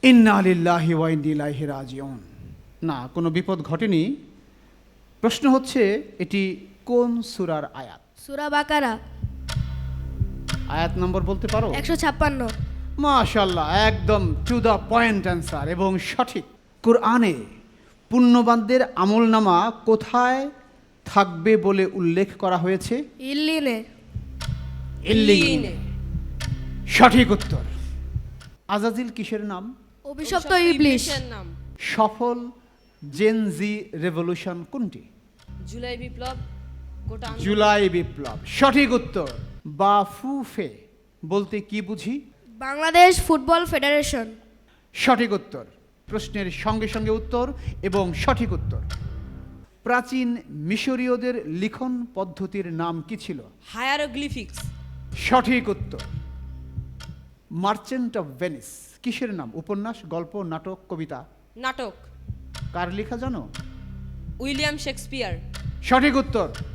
ইন্না লিল্লাহি ওয়া ইন্না ইলাইহি রাজিউন। না, কোনো বিপদ ঘটেনি। প্রশ্ন হচ্ছে এটি কোন সূরার আয়াত? সূরা বাকারা আয়াত নম্বর বলতে পারো? 156। মাশাআল্লাহ, একদম টু দ্য পয়েন্ট অ্যান্সার এবং সঠিক। কোরআনে পুণ্যবানদের আমলনামা কোথায় থাকবে বলে উল্লেখ করা হয়েছে? ইল্লিনে। ইল্লিয়িনে। সঠিক উত্তর। আজাজিল কিসের নাম? অভিশপ্ত ইবলিশ। নাম সফল জেন জি রেভলিউশন কোনটি? জুলাই বিপ্লব, গোটা আন্দোলন। জুলাই বিপ্লব। সঠিক উত্তর। বাফুফে বলতে কি বুঝি? Bangladesh football federation. সঠিক উত্তর। প্রশ্নের সঙ্গে সঙ্গে উত্তর এবং সঠিক উত্তর। প্রাচীন মিশরীয়দের লিখন পদ্ধতির নাম কি ছিল? হায়ারোগ্লিফিক্স। সঠিক উত্তর। মার্চেন্ট অফ ভেনিস কিসের নাম? উপন্যাস, গল্প, নাটক, কবিতা? নাটক। কার লেখা জানো? William Shakespeare. সঠিক উত্তর।